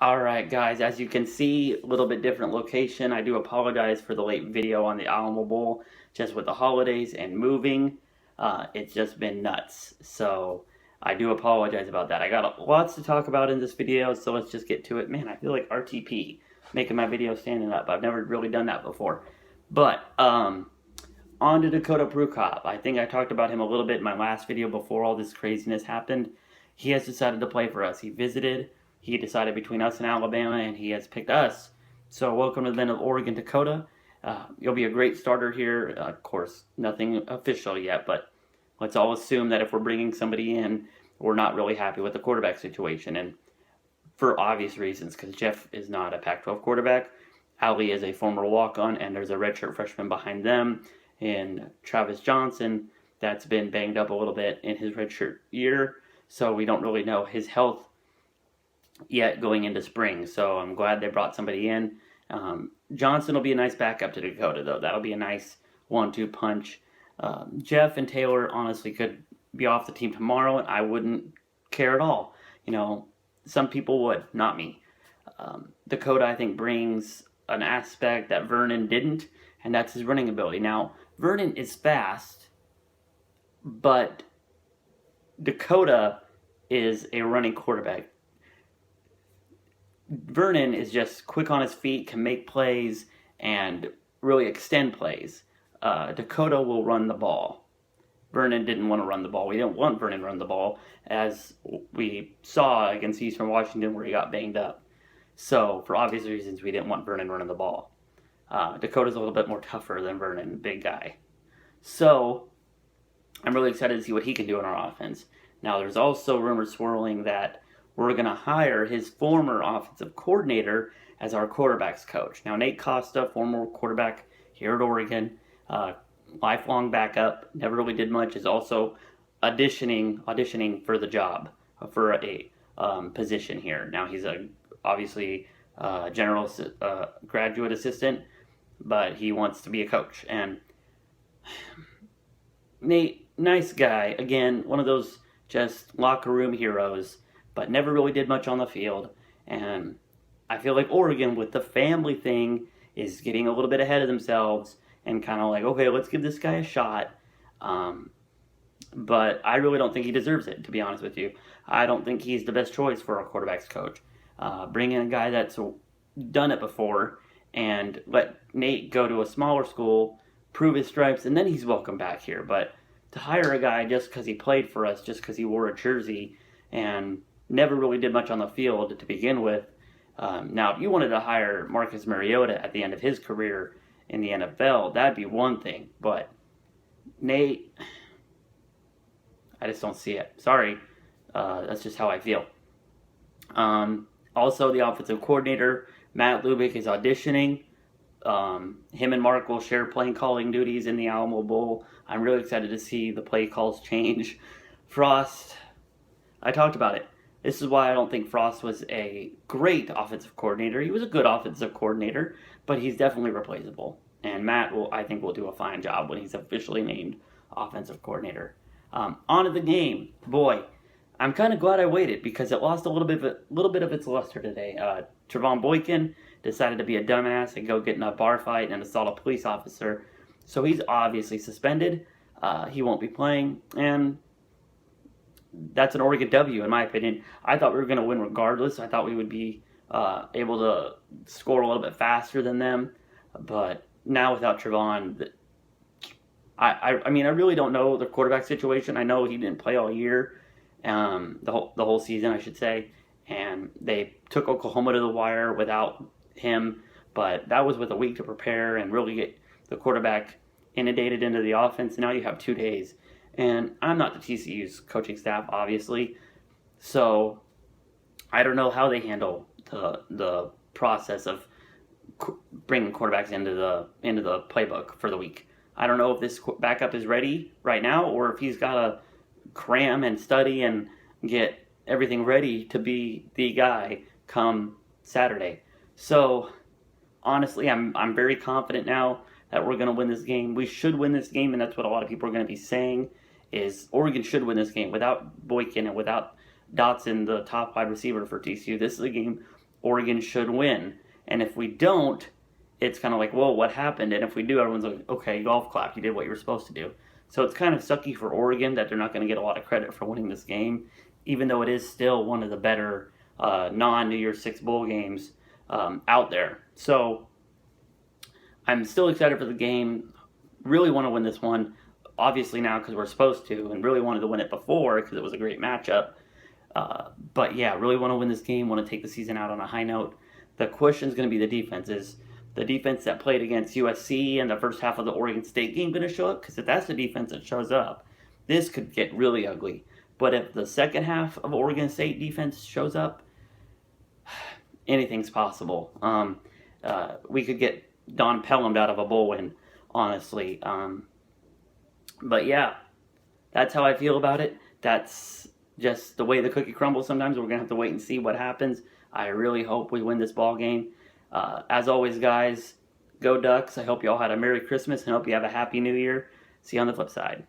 Alright guys, as you can see, a little bit different location. I do apologize for the late video on the Alamo Bowl. Just with the holidays and moving, it's just been nuts. So I do apologize about that. I got lots to talk about in this video, so let's just get to it. Man, I feel like RTP, making my video standing up. I've never really done that before. But, on to Dakota Prukop. I think I talked about him a little bit in my last video before all this craziness happened. He has decided to play for us. He visited. He decided between us and Alabama, and he has picked us. So welcome to the men of Oregon, Dakota. You'll be a great starter here. Of course, nothing official yet, but let's all assume that if we're bringing somebody in, we're not really happy with the quarterback situation. And for obvious reasons, because Jeff is not a Pac-12 quarterback. Ali is a former walk-on, and there's a redshirt freshman behind them in Travis Johnson that's been banged up a little bit in his redshirt year. So we don't really know his health yet going into spring. So I'm glad they brought somebody in. Johnson will be a nice backup to Dakota, though. That'll be a nice 1-2 punch. Jeff and Taylor honestly could be off the team tomorrow, and I wouldn't care at all. You know, some people would, not me. Dakota, I think, brings an aspect that Vernon didn't, and that's his running ability. Now, Vernon is fast, but Dakota is a running quarterback. Vernon is just quick on his feet, can make plays, and really extend plays. Dakota will run the ball. Vernon didn't want to run the ball. We didn't want Vernon to run the ball, as we saw against Eastern Washington where he got banged up. So, for obvious reasons, we didn't want Vernon running the ball. Dakota's a little bit more tougher than Vernon, big guy. So, I'm really excited to see what he can do in our offense. Now, there's also rumors swirling that we're going to hire his former offensive coordinator as our quarterback's coach. Now, Nate Costa, former quarterback here at Oregon, lifelong backup, never really did much, is also auditioning for the job, for a position here. Now, he's obviously general graduate assistant, but he wants to be a coach. And Nate, nice guy. Again, one of those just locker room heroes, but never really did much on the field. And I feel like Oregon, with the family thing, is getting a little bit ahead of themselves and kind of like, okay, let's give this guy a shot. But I really don't think he deserves it, to be honest with you. I don't think he's the best choice for a quarterback's coach. Bring in a guy that's done it before and let Nate go to a smaller school, prove his stripes, and then he's welcome back here. But to hire a guy just because he played for us, just because he wore a jersey, and never really did much on the field to begin with. Now, if you wanted to hire Marcus Mariota at the end of his career in the NFL, that'd be one thing. But Nate, I just don't see it. Sorry. That's just how I feel. Also, the offensive coordinator, Matt Lubick, is auditioning. Him and Mark will share play calling duties in the Alamo Bowl. I'm really excited to see the play calls change. Frost, I talked about it. This is why I don't think Frost was a great offensive coordinator. He was a good offensive coordinator, but he's definitely replaceable. And Matt I think, will do a fine job when he's officially named offensive coordinator. On to the game, boy. I'm kind of glad I waited because it lost a little bit of its luster today. Trevon Boykin decided to be a dumbass and go get in a bar fight and assault a police officer, so he's obviously suspended. He won't be playing, and that's an Oregon W in my opinion. I thought we were going to win regardless. I thought we would be able to score a little bit faster than them, but now without Trevon, I mean, I really don't know the quarterback situation. I know he didn't play all year. The whole season, I should say, and they took Oklahoma to the wire without him, but that was with a week to prepare and really get the quarterback inundated into the offense. Now you have 2 days, and I'm not the TCU's coaching staff, obviously, so I don't know how they handle the process of bringing quarterbacks into the playbook for the week. I don't know if this backup is ready right now or if he's got to cram and study and get everything ready to be the guy come Saturday. So honestly, I'm very confident now that we're going to win this game. We should win this game, and that's what a lot of people are going to be saying, is Oregon should win this game. Without Boykin and without Dotson, the top wide receiver for TCU, this is a game Oregon should win. And if we don't, it's kind of like, whoa, what happened? And if we do, everyone's like, okay, golf clap, you did what you were supposed to do. So it's kind of sucky for Oregon that they're not going to get a lot of credit for winning this game, even though it is still one of the better non-New Year's Six bowl games out there. So I'm still excited for the game. Really want to win this one, obviously now because we're supposed to, and really wanted to win it before because it was a great matchup. But yeah, really want to win this game, want to take the season out on a high note. The question is going to be the defense. Is the defense that played against USC in the first half of the Oregon State game going to show up? Because if that's the defense that shows up, this could get really ugly. But if the second half of Oregon State defense shows up, anything's possible. We could get Don Pelham out of a bowl win, honestly. But yeah, that's how I feel about it. That's just the way the cookie crumbles sometimes. We're going to have to wait and see what happens. I really hope we win this ball game. As always, guys, go Ducks. I hope you all had a Merry Christmas and hope you have a Happy New Year. See you on the flip side.